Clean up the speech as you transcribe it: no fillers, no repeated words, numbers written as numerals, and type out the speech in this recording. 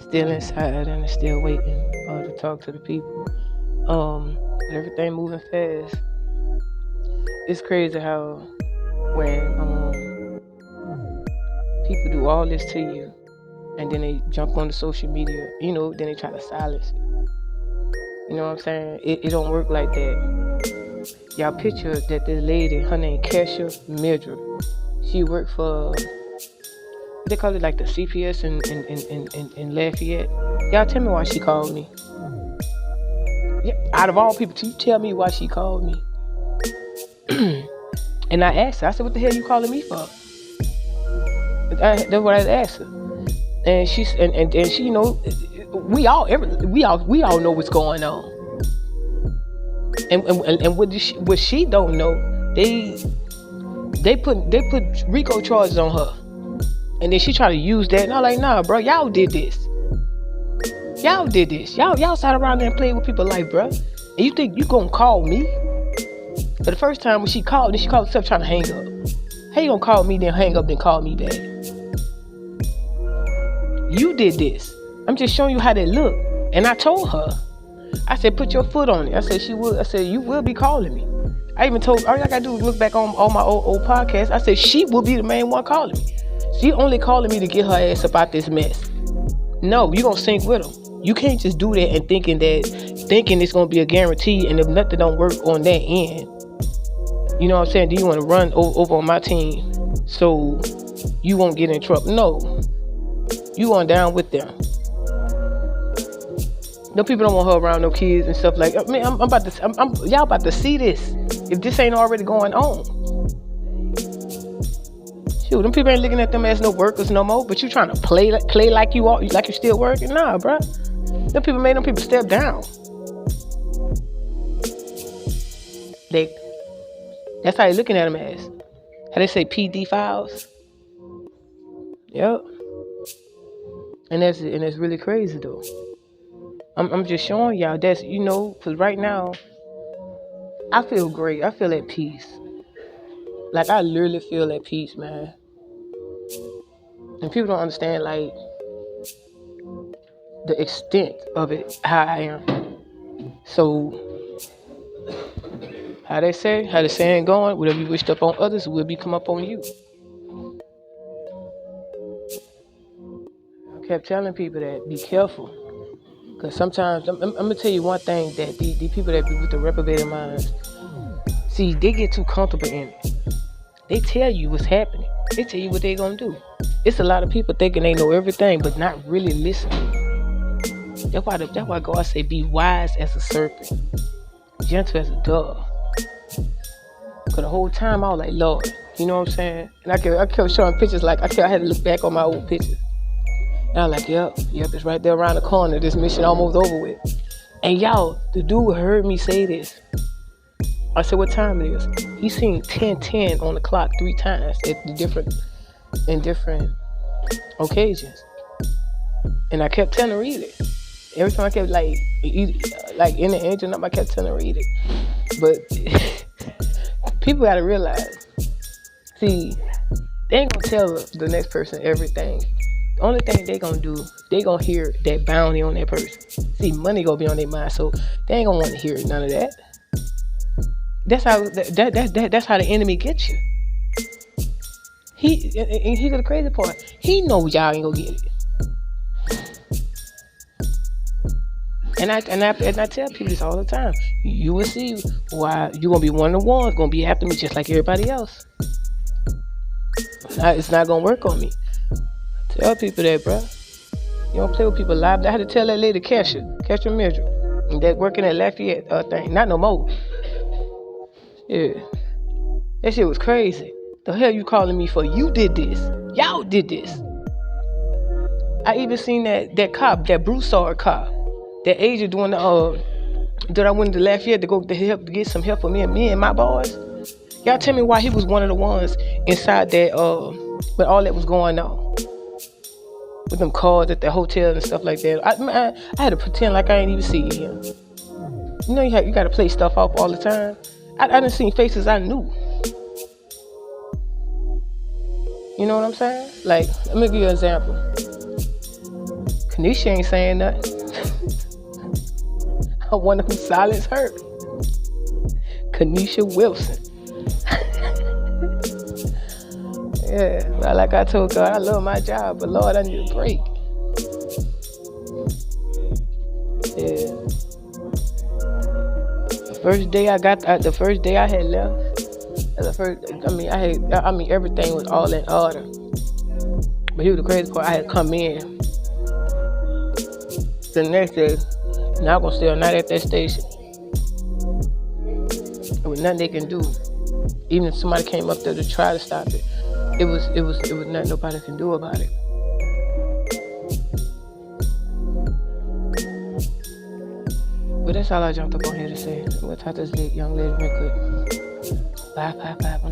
Still inside and still waiting to talk to the people. Everything moving fast. It's crazy how when people do all this to you and then they jump on the social media, then they try to silence it. You know what I'm saying? It don't work like that. Y'all picture that this lady, her name Kesha Mildred. She worked for, they call it like the CPS in Lafayette. Y'all tell me why she called me. Yeah, out of all people, you tell me why she called me. And I asked her, I said, what the hell you calling me for? That's what I asked her. And she, we all know what's going on. And what she don't know, they put RICO charges on her. And then she try to use that, and I'm like, nah, bro, y'all did this. Y'all sat around there and played with people's life, bro. And you think you gonna call me? But the first time when she called herself trying to hang up. How you gonna call me, then hang up, then call me back? You did this. I'm just showing you how they look. And I told her, I said, put your foot on it. I said, you will be calling me. I even told, all I gotta do is look back on all my old podcasts. I said, she will be the main one calling me. She only calling me to get her ass about this mess. No, you gonna sync with them. You can't just do that and thinking it's gonna be a guarantee, and if nothing don't work on that end, you know what I'm saying? Do you want to run over on my team so you won't get in trouble? No, you on down with them. No, people don't want her around no kids and stuff like. Man, y'all about to see this if this ain't already going on. Shoot, them people ain't looking at them as no workers no more. But you trying to play like you are, like you still working? Nah, bruh. Them people made them people step down. That's how they looking at them as. How they say PD files. Yep. And that's really crazy though. I'm just showing y'all that's, because right now I feel great. I feel at peace. Like I literally feel at peace, man. And people don't understand like the extent of it, how I am. So how the saying going, whatever you wished up on others will come up on you. I kept telling people that, be careful. Because sometimes, I'm going to tell you one thing, that the people that be with the reprobated minds, see, they get too comfortable in it. They tell you what's happening. They tell you what they going to do. It's a lot of people thinking they know everything, but not really listening. That's why God say, be wise as a serpent, gentle as a dove. Because the whole time I was like, Lord, you know what I'm saying? And I kept showing pictures, like I had to look back on my old pictures. And I was like, yep, it's right there around the corner. This mission almost over with. And y'all, the dude heard me say this. I said, what time it is? He seen 10:10 on the clock 3 times in different occasions. And I kept telling her read it. Every time I kept like in the engine up, I kept telling her read it. But people gotta realize, see, they ain't gonna tell the next person everything. The only thing they gonna do, they gonna hear that bounty on that person. See, money gonna be on their mind, so they ain't gonna want to hear none of that. That's how that's how the enemy gets you. Here's the crazy part. He knows y'all ain't gonna get it. And I tell people this all the time. You will see why you gonna be one of the ones gonna be after me just like everybody else. It's not gonna work on me. Tell people that, bro. You don't play with people live. I had to tell that lady Kesha Mildred, that working at Lafayette thing. Not no more. Yeah. That shit was crazy. The hell you calling me for? You did this. Y'all did this. I even seen that cop, that Broussard cop, that agent doing that I went to Lafayette to go to get some help for me and my boys. Y'all tell me why he was one of the ones inside that when all that was going on. With them calls at the hotel and stuff like that. I had to pretend like I ain't even see him. You know you got to play stuff off all the time. I done seen faces I knew. You know what I'm saying? Like, let me give you an example. Kanisha ain't saying nothing. I wonder who silenced her. Kanisha Wilson. Yeah, well, like I told God, I love my job, but Lord, I need a break. Yeah. The first day I had left, everything was all in order. But here's the crazy part, I had come in the next day, and I'm gonna stay all night at that station. There was nothing they can do. Even if somebody came up there to try to stop it, it was nothing nobody can do about it. But that's all I jumped up on here to say. I'm gonna talk to this young lady real quick. Bye.